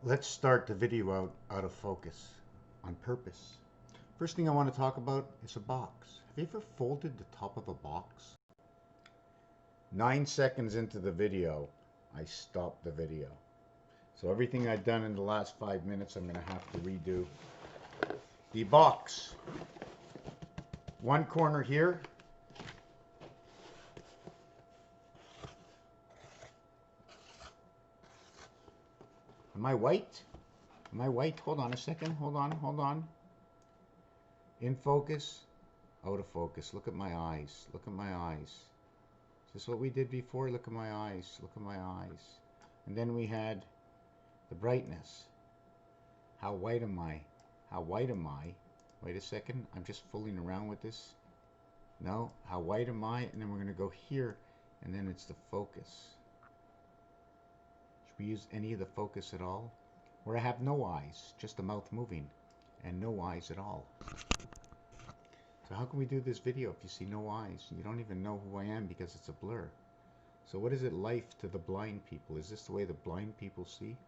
Let's start the video out of focus on purpose. First thing I want to talk about is a box. Have you ever folded the top of a box? 9 seconds into the video, I stopped the video. So everything I've done in the last 5 minutes, I'm going to have to redo. The box. One corner here. Am I white? Am I white? Hold on a second. Hold on. In focus, out of focus. Look at my eyes. Look at my eyes. Is this what we did before? Look at my eyes. Look at my eyes. And then we had the brightness. How white am I? How white am I? Wait a second. I'm just fooling around with this. No. How white am I? And then we're going to go here. And then it's the focus. We use any of the focus at all, where I have no eyes, just the mouth moving, and no eyes at all. So how can we do this video if you see no eyes? You don't even know who I am because it's a blur. So what is it life to the blind people? Is this the way the blind people see?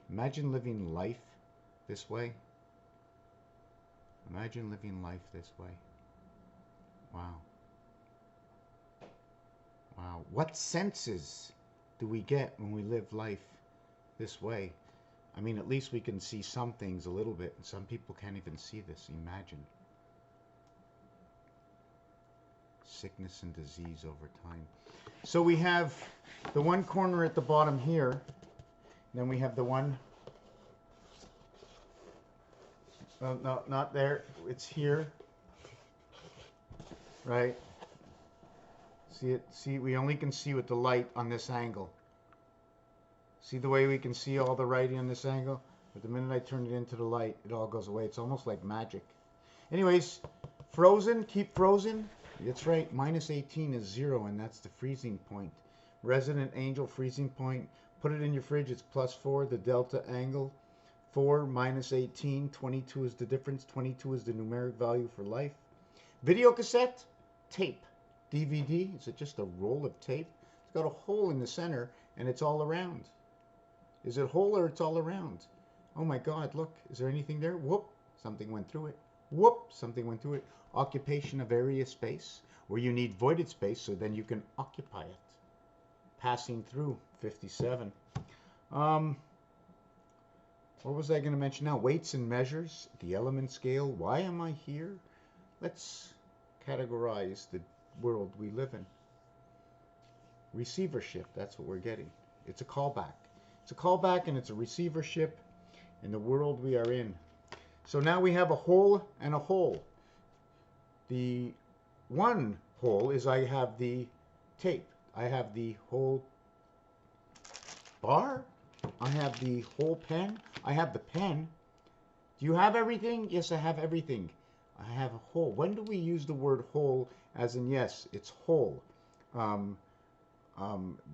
Imagine living life this way. Imagine living life this way. Wow. Wow. What senses do we get when we live life this way? I mean, at least we can see some things a little bit, and some people can't even see this. Imagine. Sickness and disease over time. So we have the one corner at the bottom here, then we have the one, no, not there, it's here, right? See it? See, we only can see with the light on this angle. See the way we can see all the writing on this angle? But the minute I turn it into the light, it all goes away. It's almost like magic. Anyways, frozen, keep frozen. That's right, minus 18 is 0, and that's the freezing point. Resident angel freezing point. Put it in your fridge, it's plus 4, the delta angle. 4 minus 18, 22 is the difference. 22 is the numeric value for life. Video cassette, tape. DVD, is it just a roll of tape? It's got a hole in the center and it's all around. Is it whole or it's all around? Oh my God, look, is there anything there? Whoop, something went through it. Whoop, something went through it. Occupation of area space, where you need voided space so then you can occupy it. Passing through, 57. What was I going to mention now? Weights and measures, the element scale. Why am I here? Let's categorize the world we live in. Receivership, that's what we're getting. It's a callback. It's a callback and it's a receivership in the world we are in. So now we have a hole and a hole. The one hole is I have the tape. I have the whole bar. I have the whole pen. I have the pen. Do you have everything? Yes, I have everything. I have a hole. When do we use the word whole as in yes, it's whole? The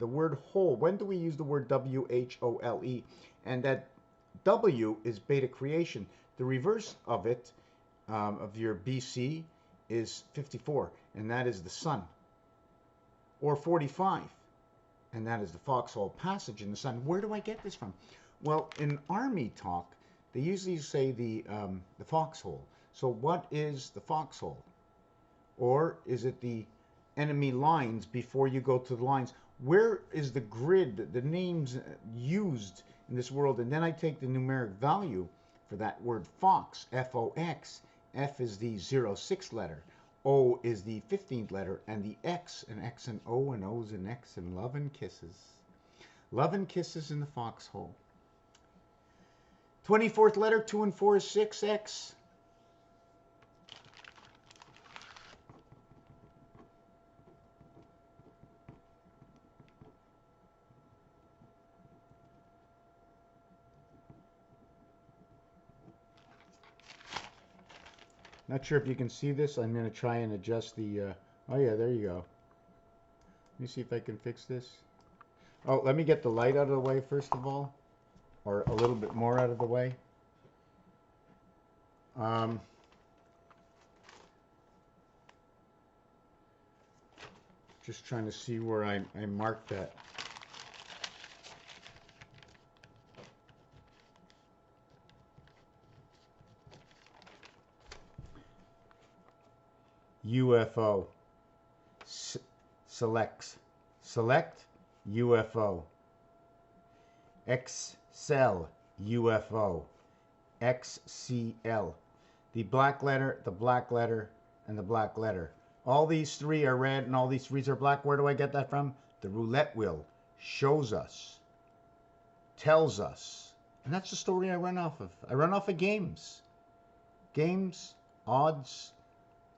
word whole, when do we use the word W-H-O-L-E? And that W is beta creation. The reverse of it, of your BC, is 54, and that is the sun. Or 45, and that is the foxhole passage in the sun. Where do I get this from? Well, in Army talk, they usually say the foxhole. So what is the foxhole? Or is it the enemy lines before you go to the lines? Where is the grid, the names used in this world? And then I take the numeric value for that word fox, F-O-X. F is the 06th letter. O is the 15th letter. And the X, and X and O, and O's and X, and love and kisses. Love and kisses in the foxhole. 24th letter, 2 and 4 is 6, X. Not sure if you can see this. I'm going to try and adjust the, oh yeah, there you go. Let me see if I can fix this. Oh, let me get the light out of the way first of all, or a little bit more out of the way. Just trying to see where I marked that. UFO. Selects. Select, UFO. Excel, UFO. XCL. The black letter, and the black letter. All these three are red and all these threes are black. Where do I get that from? The roulette wheel shows us, tells us. And that's the story I run off of. I run off of games. Games, odds.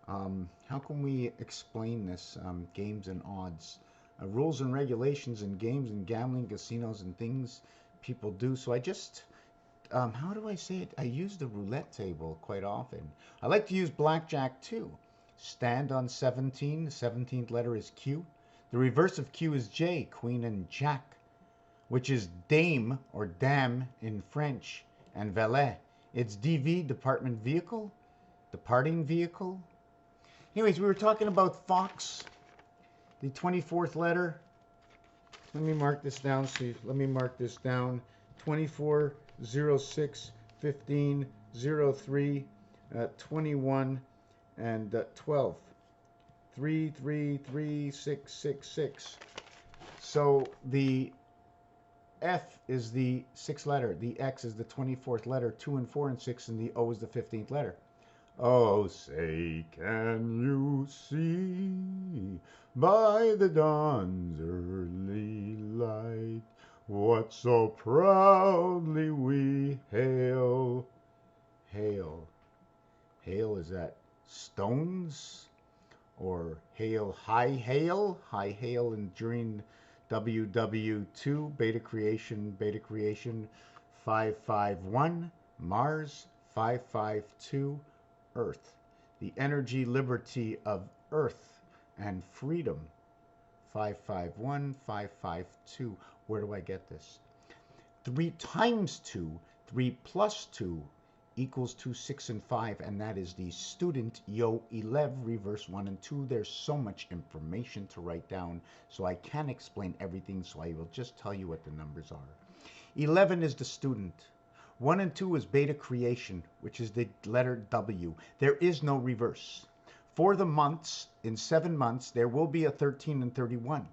How can we explain this? Games and odds. Rules and regulations in games and gambling, casinos and things people do. So I just, how do I say it? I use the roulette table quite often. I like to use blackjack too. Stand on 17. The 17th letter is Q. The reverse of Q is J, Queen and Jack, which is dame or dame in French, and valet. It's DV, department vehicle, departing vehicle. Anyways, we were talking about Fox, the 24th letter. Let me mark this down. See, let me mark this down. 24, 06, 15, 03, 21, and 12. 3, 3, 3, 6, 6, 6. So the F is the 6th letter. The X is the 24th letter. 2 and 4 and 6, and the O is the 15th letter. Oh, say, can you see by the dawn's early light what so proudly we hail? Hail. Hail, is that stones? Or hail, high hail? High hail and during WW2, beta creation, 551, Mars, 552, Earth. The energy liberty of Earth and freedom, 551, 552. Where do I get this? 3 times 2, 3 plus 2 equals 2, 6, and 5, and that is the student Yo 11 reverse 1 and 2. There's so much information to write down, so I can't explain everything, so I will just tell you what the numbers are. 11 is the student. 1 and 2 is beta creation, which is the letter W. There is no reverse. For the months, in 7 months, there will be a 13 and 31.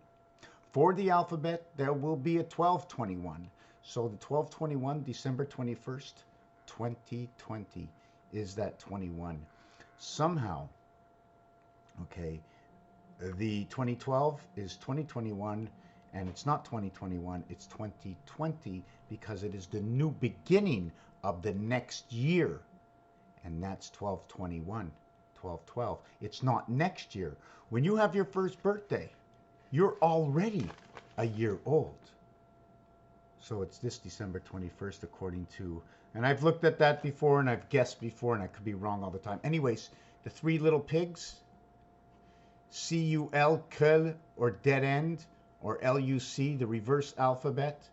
For the alphabet, there will be a 1221. So the 1221, December 21st, 2020 is that 21. Somehow, okay, the 2012 is 2021, and it's not 2021, it's 2020, because it is the new beginning of the next year, and that's 12/21, 12/12. It's not next year. When you have your first birthday, you're already a year old. So it's this December 21st, according to, and I've looked at that before, and I've guessed before, and I could be wrong all the time. Anyways, the 3 little pigs, C-U-L, Keul, or dead end, or L-U-C, the reverse alphabet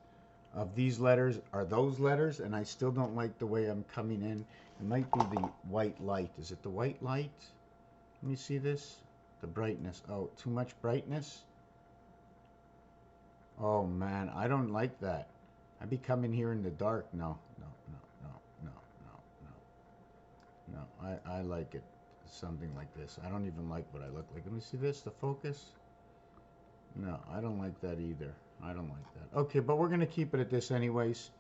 of these letters are those letters, and I still don't like the way I'm coming in. It might be the white light. Is it the white light? Let me see this. The brightness. Oh, too much brightness? Oh, man, I don't like that. I be coming here in the dark. No. I like it something like this. I don't even like what I look like. Let me see this, the focus. No, I don't like that either. I don't like that. Okay, but we're going to keep it at this anyways.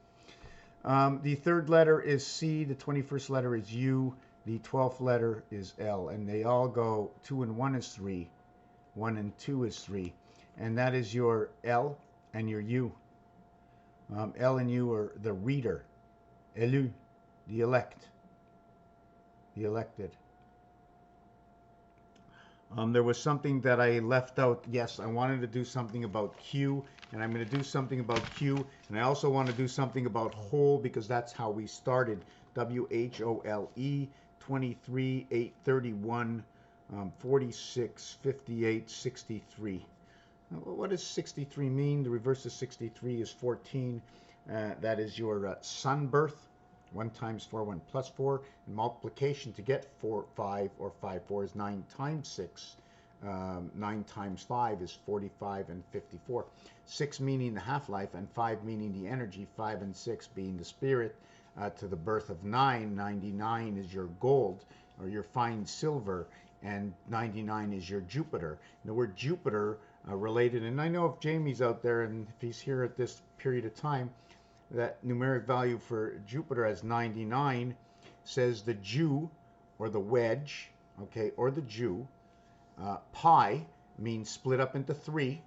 The 3rd letter is C. The 21st letter is U. The 12th letter is L. And they all go, 2 and 1 is 3. 1 and 2 is 3. And that is your L and your U. L and U are the reader. Élu, the elect. The elected. There was something that I left out. Yes, I wanted to do something about Q, and I'm going to do something about Q, and I also want to do something about whole, because that's how we started. W-H-O-L-E, 23, 8, 31, 46, 58, 63. What does 63 mean? The reverse of 63 is 14. That is your sun birth. 1 times 4, 1 plus 4. And multiplication to get 4, 5, or 5, 4 is 9 times 6. 9 times 5 is 45 and 54. 6 meaning the half-life, and 5 meaning the energy. 5 and 6 being the spirit. To the birth of 9, 99 is your gold, or your fine silver. and 99 is your Jupiter. And the word Jupiter related, and I know if Jamie's out there and if he's here at this period of time, that numeric value for Jupiter as 99 says the Jew or the wedge, okay, or the Jew. Pi means split up into 3,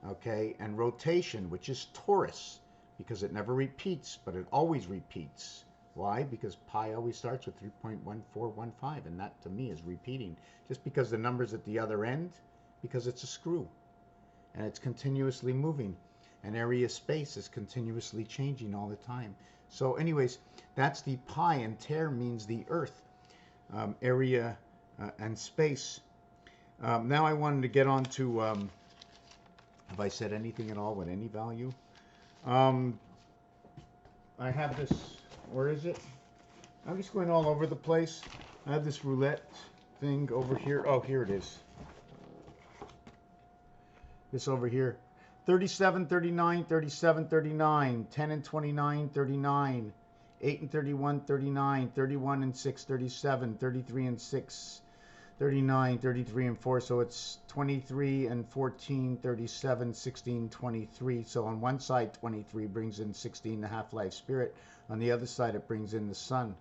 okay, and rotation, which is Taurus, because it never repeats, but it always repeats. Why? Because pi always starts with 3.1415, and that to me is repeating. Just because the number's at the other end, because it's a screw, and it's continuously moving, and area space is continuously changing all the time. So anyways, that's the pi, and ter means the earth, area and space. Now I wanted to get on to, have I said anything at all with any value? I have this, where is it? I'm just going all over the place. I have this roulette thing over here. Oh, here it is. This over here. 37, 39, 37, 39, 10 and 29, 39, 8 and 31, 39, 31 and 6, 37, 33 and 6, 39, 33 and 4, so it's 23 and 14, 37, 16, 23. So on one side, 23 brings in 16, the half-life spirit. On the other side, it brings in the sun.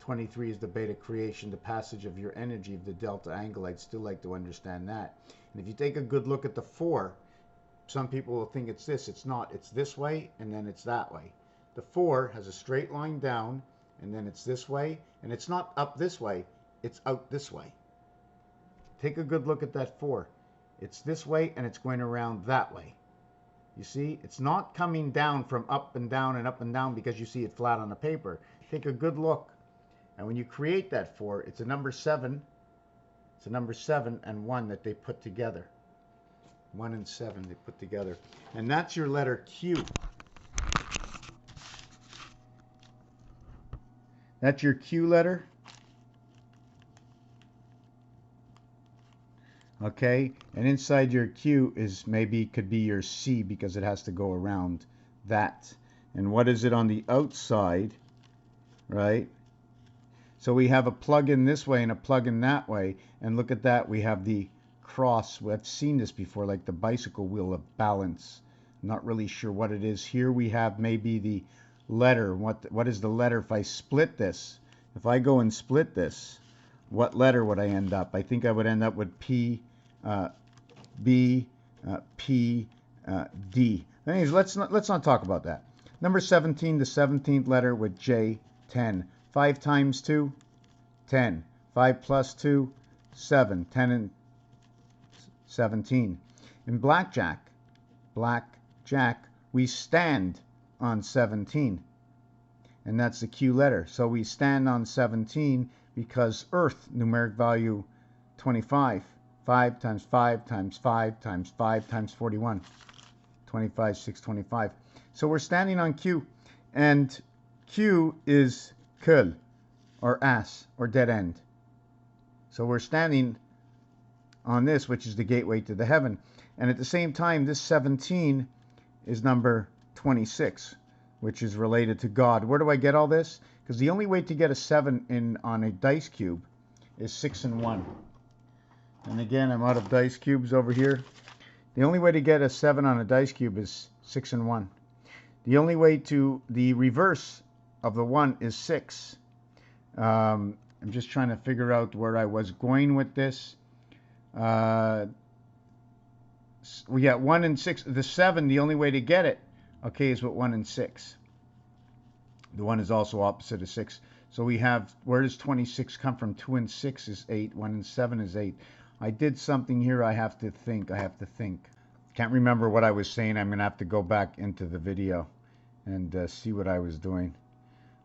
23 is the beta creation, the passage of your energy of the delta angle. I'd still like to understand that. And if you take a good look at the 4, some people will think it's this. It's not. It's this way, and then it's that way. The 4 has a straight line down, and then it's this way, and it's not up this way. It's out this way. Take a good look at that 4. It's this way, and it's going around that way. You see, it's not coming down from up and down because you see it flat on the paper. Take a good look. And when you create that 4, it's a number 7. It's a number 7 and 1 that they put together. 1 and 7 they put together. And that's your letter Q. That's your Q letter. Okay, and inside your Q is maybe could be your C because it has to go around that. And what is it on the outside, right? So we have a plug-in this way and a plug-in that way. And look at that, we have the cross. We've seen this before, like the bicycle wheel of balance. Not really sure what it is. Here we have maybe the letter. What is the letter if I split this? If I go and split this, what letter would I end up? I think I would end up with P, B, P, D. Anyways, let's not talk about that. Number 17, the 17th letter with J, 10. 5 times 2, 10. 5 plus 2, 7. 10 and 17. In blackjack, we stand on 17. And that's the Q letter. So we stand on 17 because Earth, numeric value 25. 5 times 5 times 5 times 5 times 41. 25, 625. So we're standing on Q. And Q is Kul, or ass, or dead end. So we're standing on this, which is the gateway to the heaven. And at the same time, this 17 is number 26, which is related to God. Where do I get all this? Because the only way to get a 7 on a dice cube is 6 and 1. And again, I'm out of dice cubes over here. The only way to get a 7 on a dice cube is 6 and 1. The only way to the reverse of the 1 is 6. I'm just trying to figure out where I was going with this. We got 1 and 6. The 7, the only way to get it, okay, is with 1 and 6. The 1 is also opposite of 6. So we have, where does 26 come from? 2 and 6 is 8. 1 and 7 is 8. I did something here. I have to think. Can't remember what I was saying. I'm going to have to go back into the video and see what I was doing.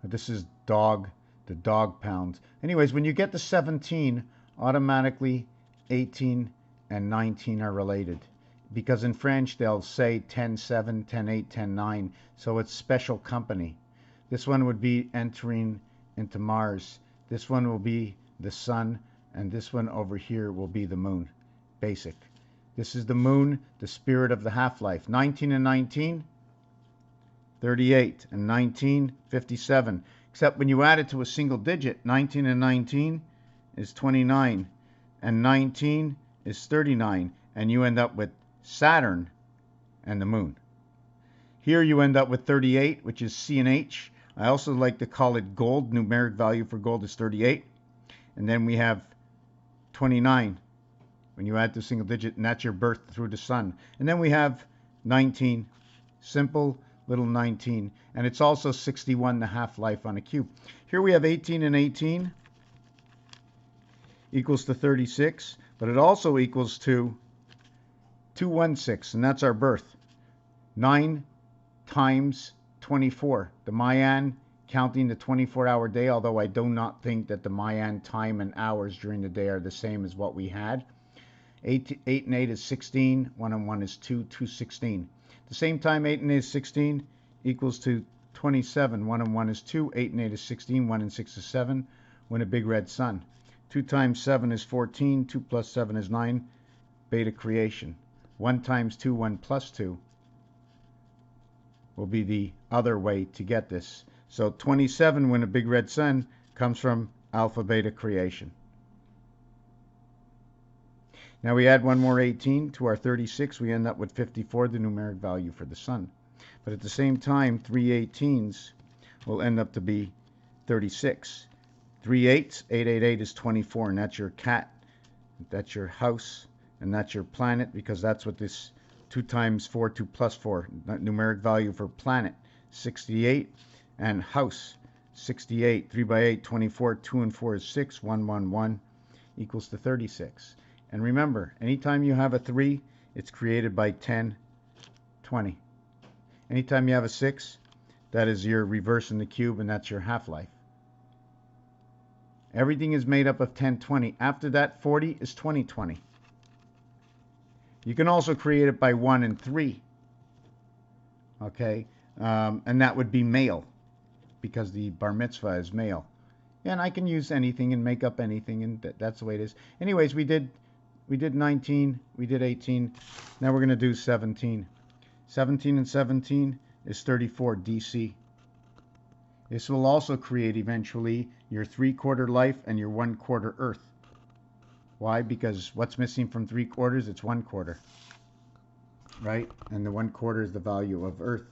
This is dog, the dog pound. Anyways, when you get to 17, automatically 18 and 19 are related. Because in French, they'll say 10-7, 10-8, 10-9. So it's special company. This one would be entering into Mars. This one will be the sun. And this one over here will be the moon. Basic. This is the moon, the spirit of the half-life. 19 and 19, 38. And 19, 57. Except when you add it to a single digit, 19 and 19 is 29. and 19 is 39, and you end up with Saturn and the moon. Here you end up with 38, which is C and H. I also like to call it gold. Numeric value for gold is 38. And then we have 29 when you add the single digit, and that's your birth through the sun. And then we have 19, simple little 19. And it's also 61, the half-life on a cube. Here we have 18 and 18 equals to 36, but it also equals to 216, and that's our birth. 9 times 24. The Mayan counting the 24-hour day, although I do not think that the Mayan time and hours during the day are the same as what we had. 8 and 8 is 16. 1 and 1 is 2. 2, 16. At the same time, 8 and 8 is 16 equals to 27. 1 and 1 is 2. 8 and 8 is 16. 1 and 6 is 7. When a big red sun. 2 times 7 is 14. 2 plus 7 is 9. Beta creation. 1 times 2, 1 plus 2 will be the other way to get this. So 27 when a big red sun comes from alpha beta creation. Now we add one more 18 to our 36. We end up with 54, the numeric value for the sun. But at the same time, 3 18s will end up to be 36. 3 8s, 888 is 24, and that's your cat. That's your house, and that's your planet, because that's what this 2 times 4, 2 plus 4, numeric value for planet, 68, and house, 68. 3 by 8, 24, 2 and 4 is 6, 1, 1, 1 equals to 36. And remember, anytime you have a 3, it's created by 10, 20. Anytime you have a 6, that is your reverse in the cube, and that's your half-life. Everything is made up of 10, 20. After that, 40 is 20, 20. You can also create it by 1 and 3. Okay? And that would be male, because the bar mitzvah is male. And I can use anything and make up anything, and that's the way it is. Anyways, we did 19, we did 18. Now we're going to do 17. 17 and 17 is 34 DC. This will also create eventually your 3/4 life and your 1/4 earth. Why? Because what's missing from 3/4? It's 1/4. Right? And the 1/4 is the value of earth.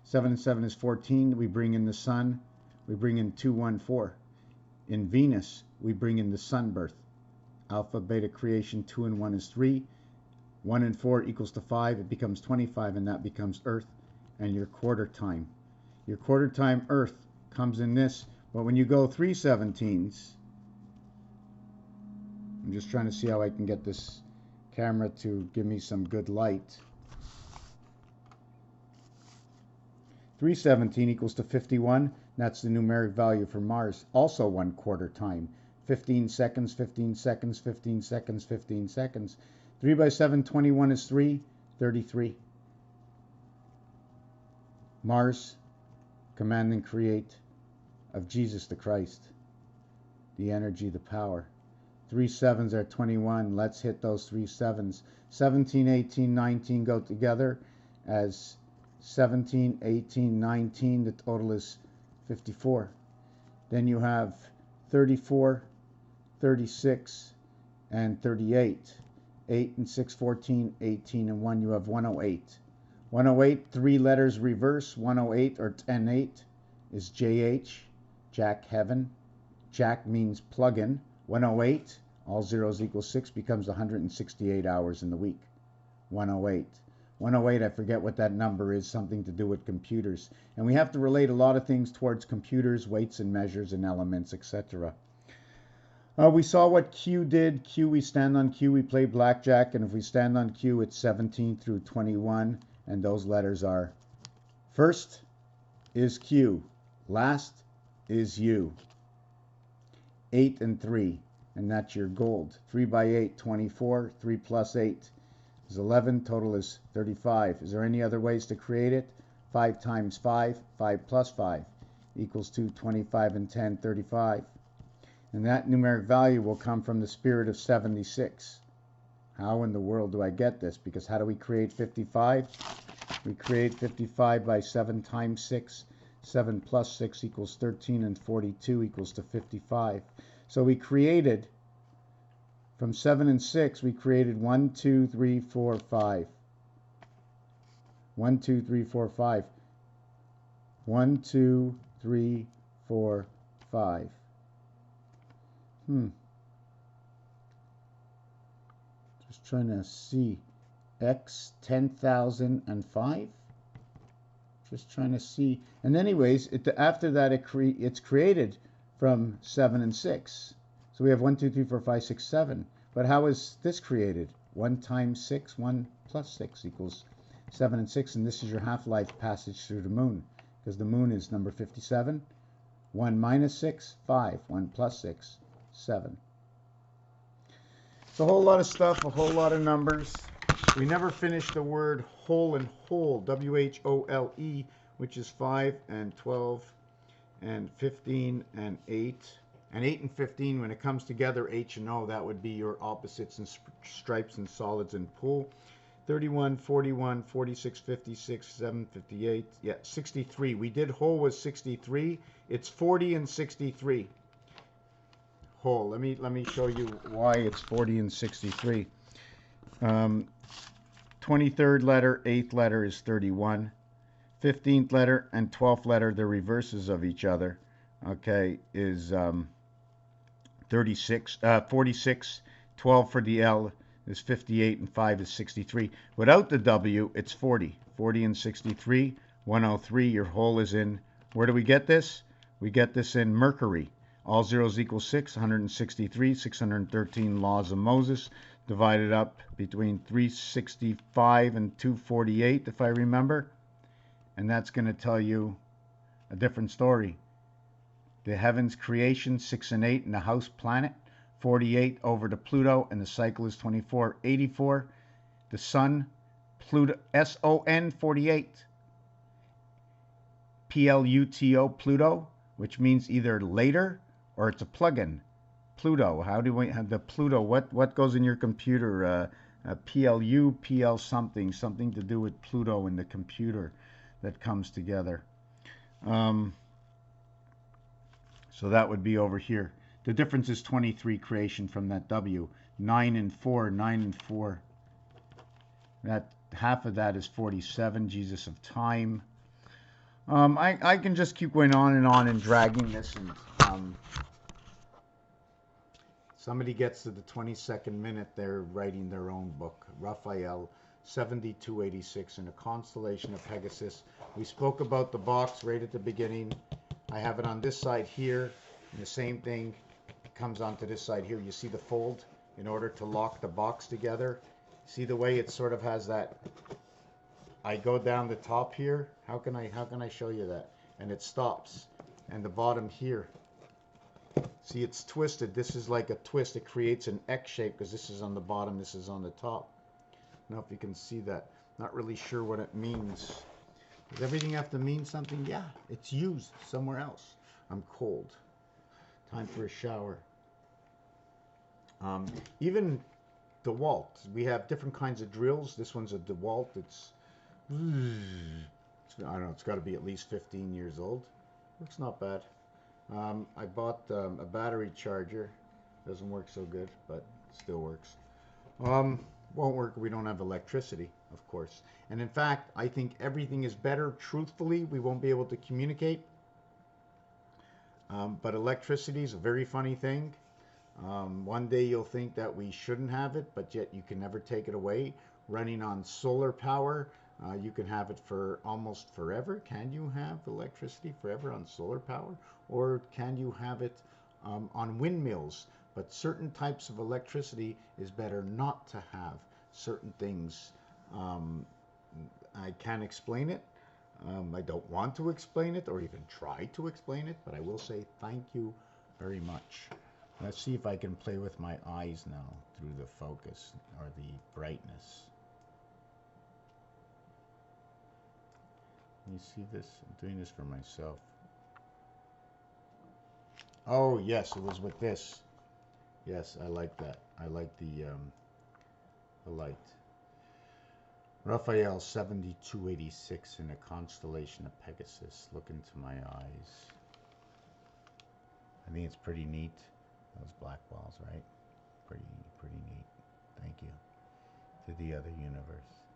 7 and 7 is 14. We bring in the sun. We bring in 2, 1, 4. In Venus, we bring in the sun birth. Alpha, beta creation, 2 and 1 is 3. 1 and 4 equals to 5. It becomes 25, and that becomes earth. And your quarter time. Your quarter time earth comes in this. But when you go 3 17s, I'm just trying to see how I can get this camera to give me some good light. 317 equals to 51. That's the numeric value for Mars. Also 1/4 time. 15 seconds, 15 seconds, 15 seconds, 15 seconds. 3 by 7, 21 is 3, 33. Mars, command and create of Jesus the Christ. The energy, the power. 3 7s are 21. Let's hit those 3 7s. 17, 18, 19 go together as 17, 18, 19. The total is 54. Then you have 34, 36, and 38. 8 and 6, 14, 18, and 1. You have 108. 108, 3 letters reverse. 108 or 10-8 is JH, Jack Heaven. Jack means plug-in. 108, all zeros equal 6, becomes 168 hours in the week. 108. 108, I forget what that number is, something to do with computers. And we have to relate a lot of things towards computers, weights and measures and elements, etc. We saw what Q did. Q, we stand on Q, we play blackjack, and if we stand on Q, it's 17 through 21, and those letters are: first is Q, last is U. 8 and 3, and that's your gold. 3 by 8, 24. 3 plus 8 is 11. Total is 35. Is there any other ways to create it? 5 times 5, 5 plus 5 equals to 25 and 10, 35. And that numeric value will come from the spirit of 76. How in the world do I get this? Because how do we create 55? We create 55 by 7 times 6. 7 plus 6 equals 13, and 42 equals to 55. So we created From 7 and 6, we created 1, 2, 3, 4, 5. 1, 2, 3, 4, 5. 1, 2, 3, 4, 5. Just trying to see. X 10,005. Just trying to see. And anyways, after that, it's created from 7 and 6. So we have 1, 2, 3, 4, 5, 6, 7. But how is this created? 1 times 6, 1 plus 6 equals 7 and 6. And this is your half-life passage through the moon, because the moon is number 57. 1 minus 6, 5. 1 plus 6, 7. It's a whole lot of stuff, a whole lot of numbers. We never finished the word whole and whole, W-H-O-L-E, which is 5 and 12 and 15 and 8. And 8 and 15, when it comes together, H and O, that would be your opposites and stripes and solids and pool. 31, 41, 46, 56, 7, 58, yeah, 63. We did whole was 63. It's 40 and 63. Whole. Let me show you why it's 40 and 63. 23rd letter, 8th letter is 31. 15th letter and 12th letter, the reverses of each other, okay, is 46. 12 for the L is 58, and 5 is 63. Without the W, it's 40. 40 and 63, 103. Your whole is in, where do we get this? We get this in Mercury. All zeros equal 6, 163, 613 laws of Moses, divided up between 365 and 248, if I remember. And that's going to tell you a different story. The heavens creation, 6 and 8, and the house planet, 48 over to Pluto, and the cycle is 24. 84, the sun, Pluto, S-O-N, 48. P-L-U-T-O, Pluto, which means either later or it's a plug-in. Pluto, how do we have the Pluto? What goes in your computer? PLU, PL something to do with Pluto in the computer that comes together. So that would be over here. The difference is 23 creation from that W. 9 and 4, 9 and 4. That half of that is 47, Jesus of time. I can just keep going on and dragging this, and somebody gets to the 22nd minute, they're writing their own book. Raphael, 7286, in a constellation of Pegasus. We spoke about the box right at the beginning. I have it on this side here, and the same thing comes onto this side here. You see the fold in order to lock the box together. See the way it sort of has that. I go down the top here. How can I show you that? And it stops. And the bottom here. See, it's twisted. This is like a twist. It creates an X shape because this is on the bottom, this is on the top. I don't know if you can see that. Not really sure what it means. Does everything have to mean something? Yeah, it's used somewhere else. I'm cold. Time for a shower. Even DeWalt. We have different kinds of drills. This one's a DeWalt. I don't know, it's got to be at least 15 years old. Looks not bad. I bought a battery charger. Doesn't work so good, but still works. Won't work if we don't have electricity, of course. And in fact, I think everything is better. Truthfully, we won't be able to communicate. But electricity is a very funny thing. One day you'll think that we shouldn't have it, but yet you can never take it away. Running on solar power, you can have it for almost forever. Can you have electricity forever on solar power? Or can you have it on windmills? But certain types of electricity is better not to have. Certain things, I can't explain it. I don't want to explain it or even try to explain it, but I will say thank you very much. Let's see if I can play with my eyes now through the focus or the brightness. You see this? I'm doing this for myself. Oh yes, it was with this. Yes, I like that. I like the light. Raphael, 7286, in a constellation of Pegasus. Look into my eyes. I think it's pretty neat. Those black balls, right? Pretty neat. Thank you to the other universe.